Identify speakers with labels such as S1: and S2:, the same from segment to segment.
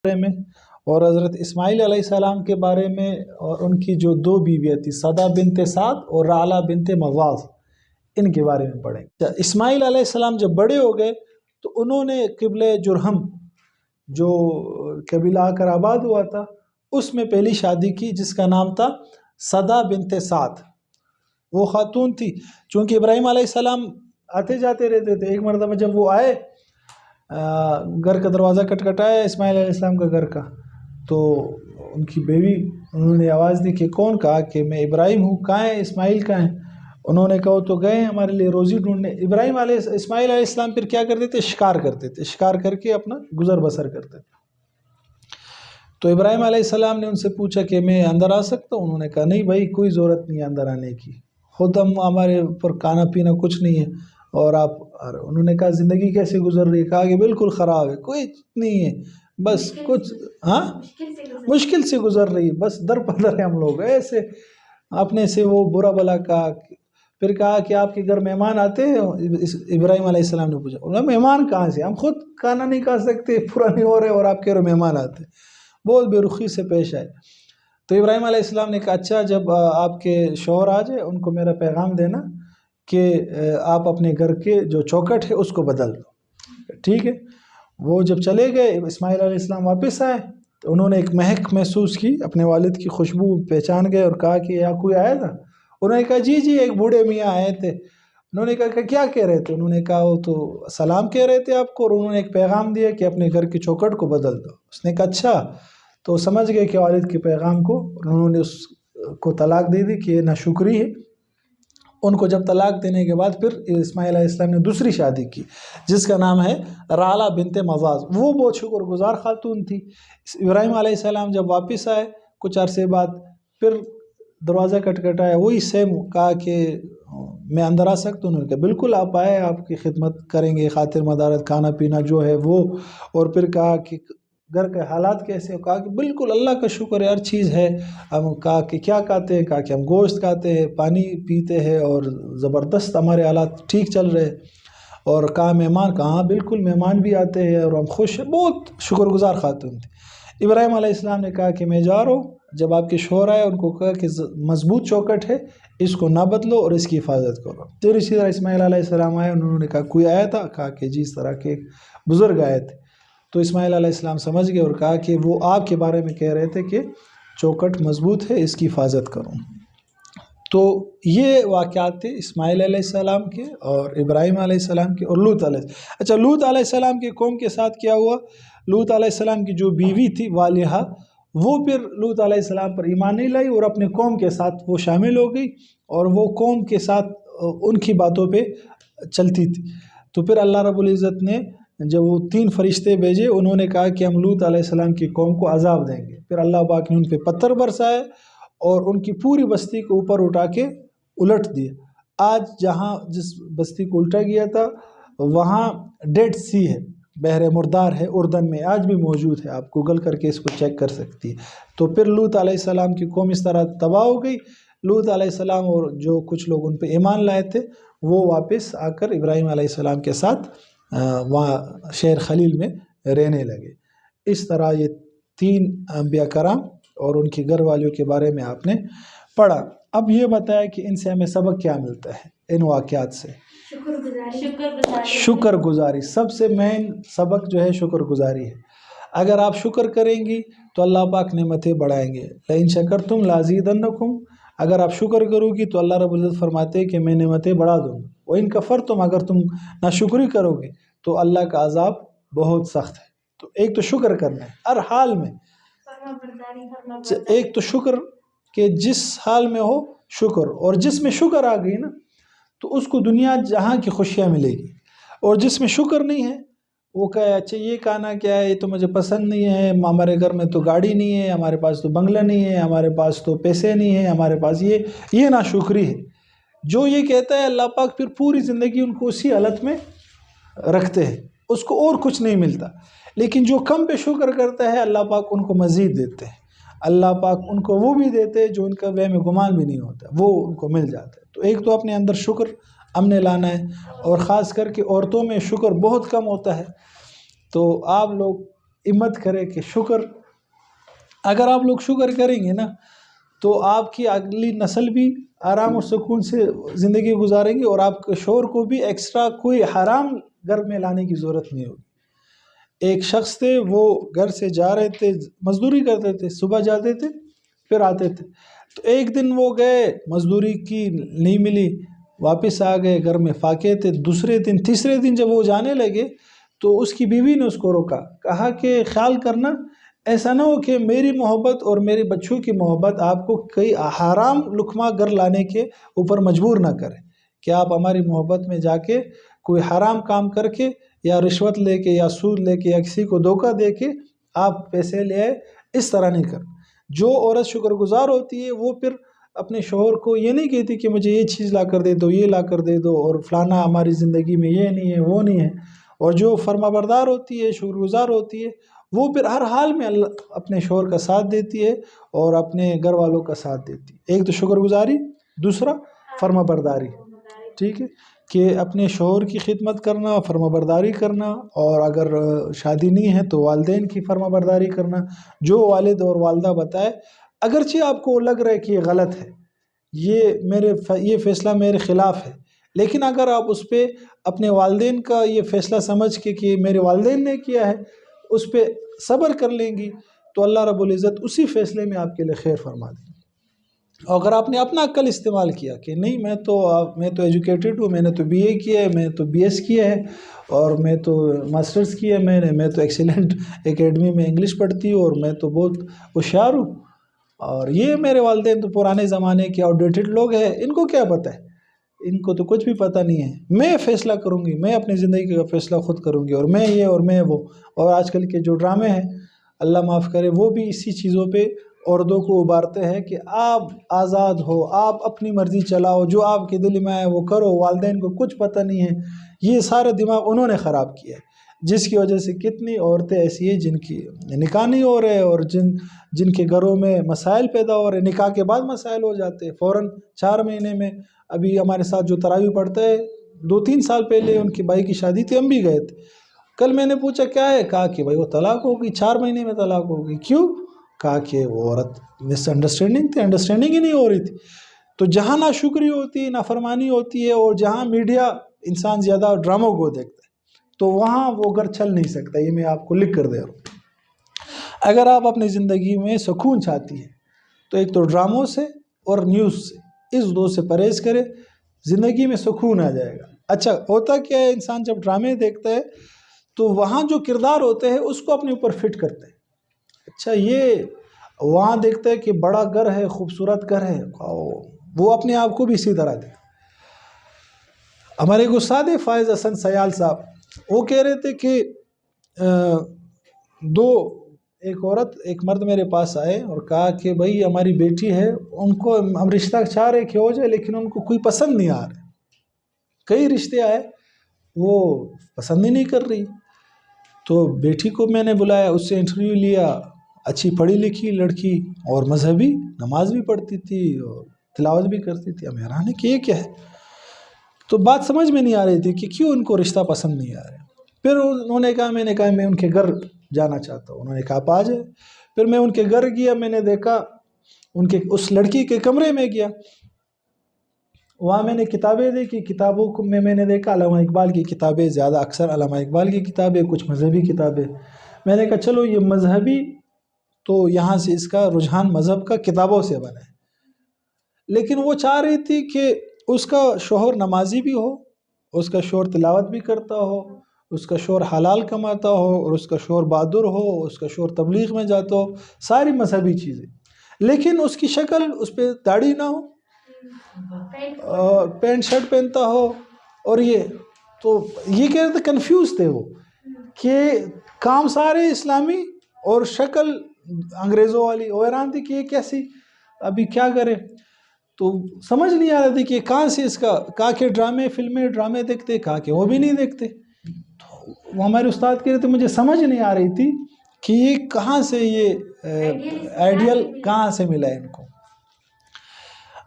S1: بارے میں اور حضرت اسماعیل علیہ السلام کے بارے میں اور ان کی جو دو بیویاں تھیں صدا بنت سعد اور رعلہ بنت مواز، ان کے بارے میں پڑھیں گے۔ اسماعیل علیہ السلام جب بڑے ہو گئے تو انہوں نے قبلہ جرہم جو قبیلہ آ کر آباد ہوا تھا اس میں پہلی شادی کی، جس کا نام تھا صدا بنت سعد۔ وہ خاتون تھی، چونکہ ابراہیم علیہ السلام آتے جاتے رہتے تھے۔ ایک مرتبہ جب وہ آئے، گھر کا دروازہ کھٹکھٹایا اسماعیل علیہ السلام کا گھر کا، تو ان کی بیوی انہوں نے آواز دی کہ کون؟ کہا کہ میں ابراہیم ہوں۔ کہاں ہے اسماعیل؟ کہاں ہے؟ انہوں نے کہا تو گئے ہمارے لیے روزی ڈھونڈنے۔ اسماعیل علیہ السلام پھر کیا کرتے تھے؟ شکار کرتے تھے، شکار کر کے اپنا گزر بسر کرتے تھے۔ تو ابراہیم علیہ السلام نے ان سے پوچھا کہ میں اندر آ سکتا ہوں؟ انہوں نے کہا نہیں بھائی، کوئی ضرورت نہیں ہے اندر آنے کی، خود ہمارے اوپر کھانا پینا کچھ نہیں ہے، اور آپ۔ انہوں نے کہا زندگی کیسے گزر رہی ہے؟ کہا کہ بالکل خراب ہے، کوئی نہیں ہے، بس کچھ مشکل سے گزر رہی ہے، بس در پدر ہے ہم لوگ ایسے اپنے سے۔ وہ برا بلا کہا۔ پھر کہا کہ آپ کے گھر مہمان آتے ہیں؟ ابراہیم علیہ السلام نے پوچھا، انہوں نے مہمان کہاں سے؟ ہم خود کھانا نہیں کھا سکتے، پورا نہیں ہو رہے، اور آپ کے گھر مہمان آتے۔ بہت بے رخی سے پیش آئے۔ تو ابراہیم علیہ السلام نے کہا اچھا، جب آپ کے شوہر آ جائے ان کو میرا پیغام دینا کہ آپ اپنے گھر کے جو چوکٹ ہے اس کو بدل دو، ٹھیک ہے؟ وہ جب چلے گئے، اسماعیل علیہ السلام واپس آئے تو انہوں نے ایک مہک محسوس کی، اپنے والد کی خوشبو پہچان گئے اور کہا کہ یہاں کوئی آیا تھا؟ انہوں نے کہا جی ایک بوڑھے میاں آئے تھے۔ انہوں نے کہا کہ کیا کہہ رہے تھے؟ انہوں نے کہا وہ تو سلام کہہ رہے تھے آپ کو، اور انہوں نے ایک پیغام دیا کہ اپنے گھر کے چوکٹ کو بدل دو۔ اس نے کہا اچھا، تو سمجھ گئے کہ والد کے پیغام کو، انہوں نے اس کو طلاق دے دی کہ یہ ناشکری ہے۔ ان کو جب طلاق دینے کے بعد پھر اسماعیل علیہ السلام نے دوسری شادی کی، جس کا نام ہے رعلہ بنت مواز۔ وہ بہت شکر گزار خاتون تھی۔ ابراہیم علیہ السلام جب واپس آئے کچھ عرصے بعد، پھر دروازہ کھٹکھٹایا، وہی سیم کہا کہ میں اندر آ سکتا ہوں؟ انہوں نے کہا بالکل آپ آئے، آپ کی خدمت کریں گے، خاطر مدارت کھانا پینا جو ہے وہ۔ اور پھر کہا کہ گھر کے حالات کیسے؟ کہا کہ بالکل اللہ کا شکر ہے، ہر چیز ہے۔ ہم کہا کہ کیا کھاتے ہیں؟ کہا کہ ہم گوشت کھاتے ہیں، پانی پیتے ہیں، اور زبردست ہمارے حالات ٹھیک چل رہے۔ اور کہا مہمان؟ کہاں بالکل مہمان بھی آتے ہیں اور ہم خوش ہیں۔ بہت شکر گزار خاتون تھی۔ ابراہیم علیہ السلام نے کہا کہ میں جا رہا ہوں۔ جب آپ کے شوہر آئے ان کو کہا کہ مضبوط چوکٹ ہے، اس کو نہ بدلو اور اس کی حفاظت کرو۔ پھر اسی طرح اسماعیل علیہ السلام آئے، انہوں نے کہا کوئی آیا تھا؟ کہا کہ جی اس طرح کے بزرگ آئے تھے۔ تو اسماعیل علیہ السلام سمجھ گئے اور کہا کہ وہ آپ کے بارے میں کہہ رہے تھے کہ چوکٹ مضبوط ہے، اس کی حفاظت کروں۔ تو یہ واقعات تھے اسماعیل علیہ السلام کے اور ابراہیم علیہ السلام کے اور لوط علیہ السلام۔ اچھا، لوط علیہ السلام کی قوم کے ساتھ کیا ہوا؟ لوط علیہ السلام کی جو بیوی تھی والہہ، وہ پھر لوط علیہ السلام پر ایمان نہیں لائی اور اپنے قوم کے ساتھ وہ شامل ہو گئی، اور وہ قوم کے ساتھ ان کی باتوں پہ چلتی تھی۔ تو پھر اللہ رب العزت نے جب وہ 3 فرشتے بھیجے، انہوں نے کہا کہ ہم لوط علیہ السلام کی قوم کو عذاب دیں گے۔ پھر اللہ پاک نے ان پہ پتھر برسائے اور ان کی پوری بستی کو اوپر اٹھا کے الٹ دیا۔ آج جہاں جس بستی کو الٹا گیا تھا وہاں ڈیڈ سی ہے، بحر مردار ہے، اردن میں آج بھی موجود ہے، آپ گوگل کر کے اس کو چیک کر سکتی ہے۔ تو پھر لوط علیہ السلام کی قوم اس طرح تباہ ہو گئی۔ لوط علیہ السلام اور جو کچھ لوگ ان پہ ایمان لائے تھے وہ واپس آ کر ابراہیم علیہ السلام کے ساتھ وہاں شہر خلیل میں رہنے لگے۔ اس طرح یہ 3 انبیاء کرام اور ان کی گھر والیوں کے بارے میں آپ نے پڑھا۔ اب یہ بتایا کہ ان سے ہمیں سبق کیا ملتا ہے ان واقعات سے؟ شکر گزاری۔ سب سے مین سبق جو ہے شکر گزاری ہے۔ اگر آپ شکر کریں گی تو اللہ پاک نعمتیں بڑھائیں گے۔ لئن شکرتم لازیدنکم، اگر آپ شکر کرو گی تو اللہ رب العزت فرماتے ہیں کہ میں نعمتیں بڑھا دوں گا۔ وَإِن کفرتم، اگر تم ناشکری کرو گے تو اللہ کا عذاب بہت سخت ہے۔ تو ایک تو شکر کرنا ہے ہر حال میں، ایک تو شکر کہ جس حال میں ہو شکر، اور جس میں شکر آ گئی نا تو اس کو دنیا جہاں کی خوشیاں ملے گی، اور جس میں شکر نہیں ہے وہ کہے اچھا یہ کھانا کیا ہے، یہ تو مجھے پسند نہیں ہے، ہمارے گھر میں تو گاڑی نہیں ہے، ہمارے پاس تو بنگلہ نہیں ہے، ہمارے پاس تو پیسے نہیں ہیں، ہمارے پاس یہ ناشکری ہے۔ جو یہ کہتا ہے اللہ پاک پھر پوری زندگی ان کو اسی حالت میں رکھتے ہیں، اس کو اور کچھ نہیں ملتا۔ لیکن جو کم پہ شکر کرتا ہے اللہ پاک ان کو مزید دیتے ہیں، اللہ پاک ان کو وہ بھی دیتے ہیں جو ان کا وہم گمان بھی نہیں ہوتا، وہ ان کو مل جاتا ہے۔ تو ایک تو اپنے اندر شکر ہم نے لانا ہے، اور خاص کر کے عورتوں میں شکر بہت کم ہوتا ہے۔ تو آپ لوگ ہمت کرے کہ شکر، اگر آپ لوگ شکر کریں گے نا تو آپ کی اگلی نسل بھی آرام و سکون سے زندگی گزاریں گی، اور آپ کے شوہر کو بھی ایکسٹرا کوئی حرام گھر میں لانے کی ضرورت نہیں ہوگی۔ ایک شخص تھے، وہ گھر سے جا رہے تھے، مزدوری کرتے تھے، صبح جاتے تھے پھر آتے تھے، تو ایک دن وہ گئے، مزدوری کی نہیں ملی، واپس آ گئے، گھر میں فاقے تھے۔ دوسرے دن تیسرے دن جب وہ جانے لگے تو اس کی بیوی نے اس کو روکا، کہا کہ خیال کرنا ایسا نہ ہو کہ میری محبت اور میرے بچوں کی محبت آپ کو کئی حرام لقمہ گھر لانے کے اوپر مجبور نہ کرے، کہ آپ ہماری محبت میں جا کے کوئی حرام کام کر کے یا رشوت لے کے یا سود لے کے یا کسی کو دھوکہ دے کے آپ پیسے لے آئے، اس طرح نہیں کر۔ جو عورت شکر گزار ہوتی ہے وہ پھر اپنے شوہر کو یہ نہیں کہتی کہ مجھے یہ چیز لا کر دے دو، یہ لا کر دے دو، اور فلانا ہماری زندگی میں یہ نہیں ہے وہ نہیں ہے۔ اور جو فرما بردار ہوتی ہے، شکر گزار ہوتی ہے، وہ پھر ہر حال میں اپنے شوہر کا ساتھ دیتی ہے اور اپنے گھر والوں کا ساتھ دیتی ہے۔ ایک تو شکر گزاری، دوسرا فرما برداری، ٹھیک ہے، کہ اپنے شوہر کی خدمت کرنا، فرما برداری کرنا، اور اگر شادی نہیں ہے تو والدین کی فرما برداری کرنا، جو والد اور والدہ بتائے، اگرچہ آپ کو لگ رہا ہے کہ یہ غلط ہے، یہ فیصلہ میرے خلاف ہے، لیکن اگر آپ اس پہ اپنے والدین کا یہ فیصلہ سمجھ کے کہ میرے والدین نے کیا ہے اس پہ صبر کر لیں گی تو اللہ رب العزت اسی فیصلے میں آپ کے لیے خیر فرما دیں گے۔ اور اگر آپ نے اپنا عقل استعمال کیا کہ نہیں میں تو ایجوکیٹڈ ہوں، میں نے تو بی اے کیا ہے، میں تو بی ایس کیا ہے، اور میں تو ماسٹرز کیا ہے، میں تو ایکسیلنٹ اکیڈمی میں انگلش پڑھتی ہوں، اور میں تو بہت ہوشیار ہوں، اور یہ میرے والدین تو پرانے زمانے کے آؤٹ ڈیٹڈ لوگ ہیں، ان کو کیا پتہ ہے، ان کو تو کچھ بھی پتہ نہیں ہے، میں فیصلہ کروں گی، میں اپنی زندگی کا فیصلہ خود کروں گی، اور میں یہ اور میں وہ۔ اور آج کل کے جو ڈرامے ہیں اللہ معاف کرے، وہ بھی اسی چیزوں پہ عورتوں کو ابھارتے ہیں کہ آپ آزاد ہو، آپ اپنی مرضی چلاؤ، جو آپ کے دل میں آئے وہ کرو، والدین کو کچھ پتہ نہیں ہے۔ یہ سارا دماغ انہوں نے خراب کیا ہے، جس کی وجہ سے کتنی عورتیں ایسی ہیں جن کی نکاح نہیں ہو رہے، اور جن کے گھروں میں مسائل پیدا ہو رہے، نکاح کے بعد مسائل ہو جاتے ہیں فوراً 4 مہینے میں۔ ابھی ہمارے ساتھ جو تراویح پڑھتا ہے 2-3 سال پہلے ان کے بھائی کی شادی تھی، ہم بھی گئے تھے، کل میں نے پوچھا کیا ہے، کہا کہ بھائی وہ طلاق ہو گئی، 4 مہینے میں طلاق ہو گئی۔ کیوں؟ کہا کہ وہ عورت مس انڈرسٹینڈنگ تھی، انڈرسٹینڈنگ ہی نہیں ہو رہی تھی۔ تو جہاں ناشکری ہوتی ہے، نافرمانی ہوتی ہے، اور جہاں میڈیا انسان زیادہ ڈراموں کو دیکھتا ہے، تو وہاں وہ گھر چل نہیں سکتا۔ یہ میں آپ کو لکھ کر دے رہا ہوں۔ اگر آپ اپنی زندگی میں سکون چاہتی ہیں تو ایک تو ڈراموں سے اور نیوز سے، اس دو سے پرہیز کرے، زندگی میں سکون آ جائے گا۔ اچھا ہوتا کیا ہے، انسان جب ڈرامے دیکھتا ہے تو وہاں جو کردار ہوتے ہیں اس کو اپنے اوپر فٹ کرتے ہیں۔ اچھا یہ وہاں دیکھتا ہے کہ بڑا گھر ہے، خوبصورت گھر ہے، وہ اپنے آپ کو بھی اسی طرح دے۔ ہمارے استاد فائز حسن سیال صاحب وہ کہہ رہے تھے کہ ایک عورت ایک مرد میرے پاس آئے اور کہا کہ بھائی ہماری بیٹی ہے، ان کو ہم رشتہ چاہ رہے کہ ہو جائے، لیکن ان کو کوئی پسند نہیں آ رہا، کئی رشتے آئے وہ پسند ہی نہیں کر رہی۔ تو بیٹی کو میں نے بلایا، اس سے انٹرویو لیا، اچھی پڑھی لکھی لڑکی اور مذہبی، نماز بھی پڑھتی تھی اور تلاوت بھی کرتی تھی۔ ہم حیران ہیں کہ یہ کیا ہے، تو بات سمجھ میں نہیں آ رہی تھی کہ کیوں ان کو رشتہ پسند نہیں آ رہا۔ پھر انہوں نے کہا، میں نے کہا میں ان کے گھر جانا چاہتا ہوں، انہوں نے کہا آپ آ جائے۔ پھر میں ان کے گھر گیا، میں نے دیکھا اس لڑکی کے کمرے میں گیا، وہاں میں نے کتابیں دیکھی، کتابوں کو میں نے دیکھا علامہ اقبال کی کتابیں، زیادہ اکثر علامہ اقبال کی کتابیں، کچھ مذہبی کتابیں۔ میں نے کہا چلو یہ مذہبی تو یہاں سے اس کا رجحان مذہب کا کتابوں سے بنا ہے، لیکن وہ چاہ رہی تھی کہ اس کا شوہر نمازی بھی ہو، اس کا شوہر تلاوت بھی کرتا ہو، اس کا شوہر حلال کماتا ہو، اور اس کا شوہر بہادر ہو، اس کا شوہر تبلیغ میں جاتا ہو، ساری مذہبی چیزیں، لیکن اس کی شکل، اس پہ داڑھی نہ ہو، پینٹ شرٹ پہنتا ہو، اور یہ کہہ رہے تھے، کنفیوز تھے وہ کہ کام سارے اسلامی اور شکل انگریزوں والی، حیران تھی کہ یہ کیسی، ابھی کیا کرے۔ تو سمجھ نہیں آ رہا تھی کہ کہاں سے اس کا، کہا کہ فلمیں ڈرامے دیکھتے، کہا کہ وہ بھی نہیں دیکھتے۔ تو وہ ہمارے استاد کہہ رہے تھے مجھے سمجھ نہیں آ رہی تھی کہ یہ کہاں سے، یہ آئیڈیل کہاں سے ملا ان کو۔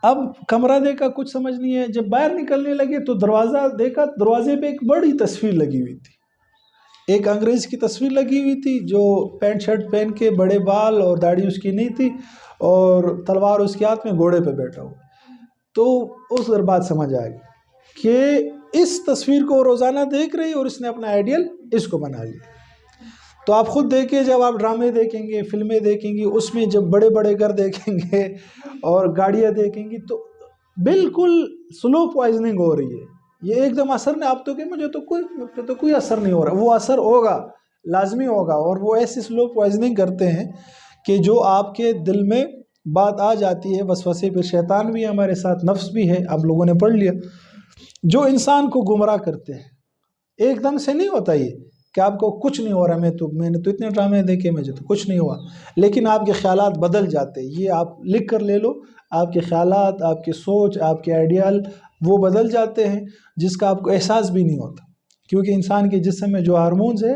S1: اب کمرہ دیکھا، کچھ سمجھ نہیں ہے، جب باہر نکلنے لگے تو دروازہ دیکھا، دروازے پہ ایک بڑی تصویر لگی ہوئی تھی، ایک انگریز کی تصویر لگی ہوئی تھی جو پینٹ شرٹ پہن کے بڑے بال اور داڑھی اس کی نہیں تھی اور تلوار اس کے ہاتھ میں گھوڑے پہ بیٹھا ہوا. تو اس وقت بات سمجھ آ گئی کہ اس تصویر کو روزانہ دیکھ رہی اور اس نے اپنا آئیڈیل اس کو بنا لیا. تو آپ خود دیکھیں جب آپ ڈرامے دیکھیں گے فلمیں دیکھیں گی اس میں جب بڑے بڑے گھر دیکھیں گے اور گاڑیاں دیکھیں گی تو بالکل سلو پوائزننگ ہو رہی ہے. یہ ایک دم اثر نہیں. آپ تو کہ مجھے تو کوئی اثر نہیں ہو رہا. وہ اثر ہوگا لازمی ہوگا. اور وہ ایسی سلو پوائزننگ کرتے ہیں کہ جو آپ کے دل میں بات آ جاتی ہے وسوسے. پھر شیطان بھی ہے ہمارے ساتھ نفس بھی ہے آپ لوگوں نے پڑھ لیا جو انسان کو گمراہ کرتے ہیں. ایک دم سے نہیں ہوتا یہ کہ آپ کو کچھ نہیں ہو رہا میں نے تو اتنے ڈرامے دیکھے مجھے تو کچھ نہیں ہوا لیکن آپ کے خیالات بدل جاتے. یہ آپ لکھ کر لے لو. آپ کے خیالات آپ کی سوچ آپ کے آئیڈیال وہ بدل جاتے ہیں جس کا آپ کو احساس بھی نہیں ہوتا کیونکہ انسان کے جسم میں جو ہارمونز ہے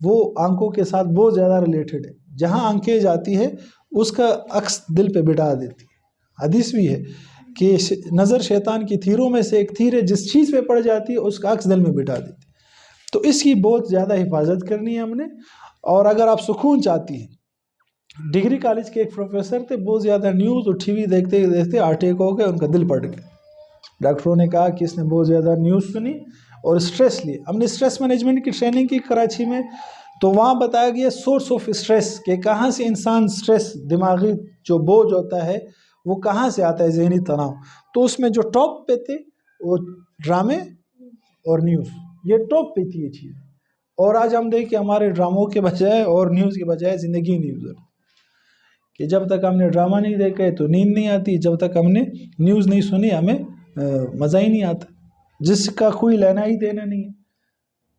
S1: وہ آنکھوں کے ساتھ بہت زیادہ ریلیٹڈ ہے. جہاں آنکھیں جاتی ہے اس کا عکس دل پہ بٹھا دیتی ہے. حدیث بھی ہے کہ نظر شیطان کی تیروں میں سے ایک تیر ہے جس چیز پہ پڑ جاتی ہے اس کا عکس دل میں بٹھا دیتی ہے. تو اس کی بہت زیادہ حفاظت کرنی ہے ہم نے. اور اگر آپ سکون چاہتی ہیں ڈگری کالج کے ایک پروفیسر تھے بہت زیادہ نیوز اور ٹی وی دیکھتے دیکھتے اٹیک ہو گئے ان کا دل پھٹ گیا. ڈاکٹروں نے کہا کہ اس نے بہت زیادہ نیوز سنی اور اسٹریس لیے. ہم نے اسٹریس مینجمنٹ کی ٹریننگ کی کراچی میں تو وہاں بتایا گیا سورس آف اسٹریس کہ کہاں سے انسان اسٹریس دماغی جو بوجھ ہوتا ہے وہ کہاں سے آتا ہے ذہنی تناؤ. تو اس میں جو ٹاپ پہ تھے وہ ڈرامے اور نیوز یہ ٹاپ پہ تھی یہ چیز. اور آج ہم دیکھیں ہمارے ڈراموں کے بجائے اور نیوز کے بجائے زندگی نہیں گزر کہ جب تک ہم نے ڈرامہ نہیں دیکھا ہے تو نیند نہیں آتی. جب تک ہم نے نیوز نہیں سنی ہمیں مزہ ہی نہیں آتا جس کا کوئی لینا ہی دینا نہیں ہے.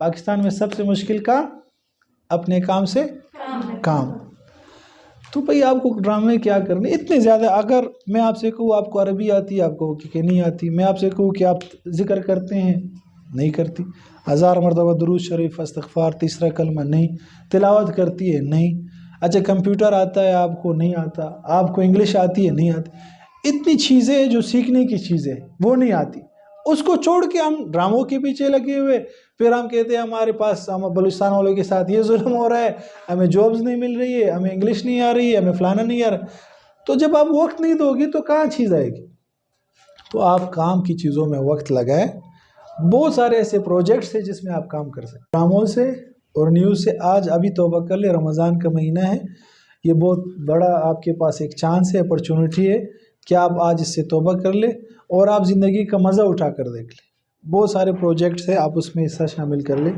S1: پاکستان میں سب سے مشکل کام اپنے کام سے کام. تو بھئی آپ کو ڈرامے کیا کرنے اتنے زیادہ. اگر میں آپ سے کہوں آپ کو عربی آتی ہے آپ کو کہ نہیں آتی. میں آپ سے کہوں کہ آپ ذکر کرتے ہیں نہیں کرتی. 1000 مرتبہ درود شریف استغفار تیسرا کلمہ نہیں. تلاوت کرتی ہے نہیں. اچھا کمپیوٹر آتا ہے آپ کو نہیں آتا. آپ کو انگلش آتی ہے نہیں آتی. اتنی چیزیں جو سیکھنے کی چیزیں وہ نہیں آتی. اس کو چھوڑ کے ہم ڈراموں کے پیچھے لگے ہوئے پھر ہم کہتے ہیں ہمارے پاس ہم بلوچستان والوں کے ساتھ یہ ظلم ہو رہا ہے ہمیں جابز نہیں مل رہی ہے ہمیں انگلش نہیں آ رہی ہے ہمیں فلانا نہیں آ رہا. تو جب آپ وقت نہیں دو گی تو کہاں چیز آئے گی. تو آپ کام کی چیزوں میں وقت لگائیں. بہت سارے ایسے پروجیکٹس ہیں جس میں آپ کام کر سکتے. ڈراموں سے اور نیوز سے آج ابھی توبہ کر لے. رمضان کا مہینہ ہے یہ بہت بڑا آپ کے پاس ایک چانس ہے اپرچونٹی ہے کہ آپ آج اس سے توبہ کر لیں اور آپ زندگی کا مزہ اٹھا کر دیکھ لیں. بہت سارے پروجیکٹس ہیں آپ اس میں حصہ شامل کر لیں.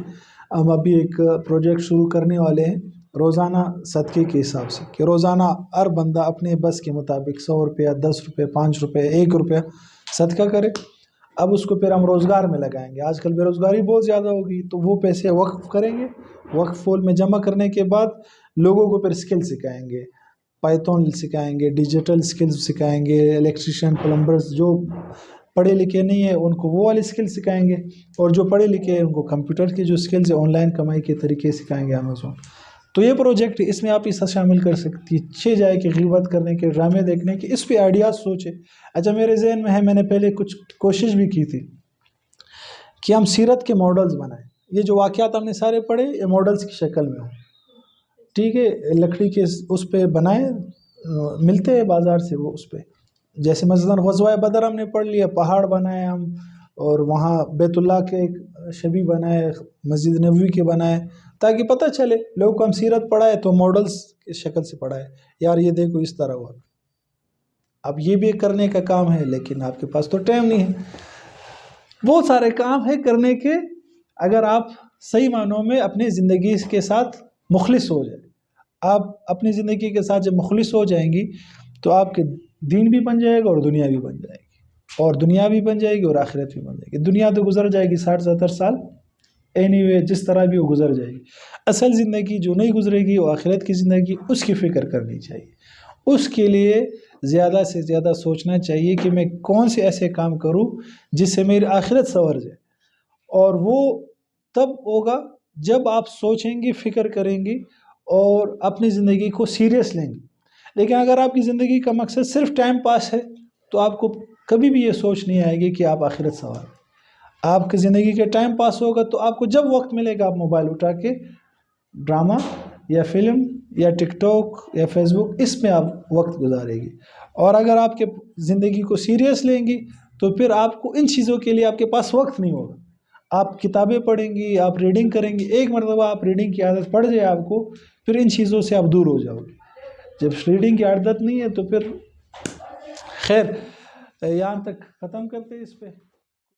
S1: ہم ابھی ایک پروجیکٹ شروع کرنے والے ہیں روزانہ صدقے کے حساب سے کہ روزانہ ہر بندہ اپنے بس کے مطابق 100 روپیہ 10 روپے 5 روپے 1 روپیہ صدقہ کرے. اب اس کو پھر ہم روزگار میں لگائیں گے. آج کل بے روزگاری بہت زیادہ ہوگی تو وہ پیسے وقف کریں گے. وقف پول میں جمع کرنے کے بعد لوگوں کو پھر اسکل سکھائیں گے. پائتون سکھائیں گے ڈیجیٹل اسکلز سکھائیں گے. الیکٹریشین پلمبرز جو پڑھے لکھے نہیں ہیں ان کو وہ والی اسکل سکھائیں گے اور جو پڑھے لکھے ہیں ان کو کمپیوٹر کی جو اسکلز ہیں آن لائن کمائی کے طریقے سکھائیں گے امیزون. تو یہ پروجیکٹ اس میں آپ حصہ شامل کر سکتی ہے. 6 جائے کہ غیبت کرنے کے ڈرامے دیکھنے کے اس پہ آئیڈیاز سوچے. اچھا میرے ذہن میں ہے میں نے پہلے کچھ کوشش بھی کی تھی کہ ہم سیرت کے ماڈلز بنائیں. یہ جو واقعات ہم نے سارے پڑھے یہ ماڈلز کی شکل میں ہوں ٹھیک ہے. لکڑی کے اس پہ بنائیں ملتے ہیں بازار سے وہ اس پہ جیسے مثلاً غزوہ بدر ہم نے پڑھ لیا پہاڑ بنائے ہم اور وہاں بیت اللہ کے ایک شبیہ بنائے مسجد نبوی کے بنائے تاکہ پتہ چلے لوگوں کو ہم سیرت پڑھائے تو ماڈلز کی شکل سے پڑھائے یار یہ دیکھو اس طرح ہوا. اب یہ بھی کرنے کا کام ہے لیکن آپ کے پاس تو ٹائم نہیں ہے. بہت سارے کام ہے کرنے کے. اگر آپ صحیح معنوں میں اپنی زندگی کے ساتھ مخلص ہو جائیں آپ اپنی زندگی کے ساتھ جب مخلص ہو جائیں گی تو آپ کے دین بھی بن جائے گا اور دنیا بھی بن جائے گی اور دنیا بھی بن جائے گی اور آخرت بھی بن جائے گی. دنیا تو گزر جائے گی 60-70 سال اینی وے جس طرح بھی وہ گزر جائے گی. اصل زندگی جو نہیں گزرے گی وہ آخرت کی زندگی اس کی فکر کرنی چاہیے. اس کے لیے زیادہ سے زیادہ سوچنا چاہیے کہ میں کون سے ایسے کام کروں جس سے میری آخرت سنور جائے. اور وہ تب ہوگا جب آپ سوچیں گے فکر کریں گے اور اپنی زندگی کو سیریس لیں گے. لیکن اگر آپ کی زندگی کا مقصد صرف ٹائم پاس ہے تو آپ کو کبھی بھی یہ سوچ نہیں آئے گی کہ آپ آخرت سنوار. آپ کی زندگی کے ٹائم پاس ہوگا تو آپ کو جب وقت ملے گا آپ موبائل اٹھا کے ڈرامہ یا فلم یا ٹک ٹاک یا فیس بک، اس میں آپ وقت گزارے گی۔ اور اگر آپ کے زندگی کو سیریس لیں گی تو پھر آپ کو ان چیزوں کے لیے آپ کے پاس وقت نہیں ہوگا۔ آپ کتابیں پڑھیں گی، آپ ریڈنگ کریں گی، ایک مرتبہ آپ ریڈنگ کی عادت پڑ جائے آپ کو، پھر ان چیزوں سے آپ دور ہو جاؤ گے۔ جب ریڈنگ کی عادت نہیں ہے تو پھر خیر یہاں تک ختم کرتے اس پہ۔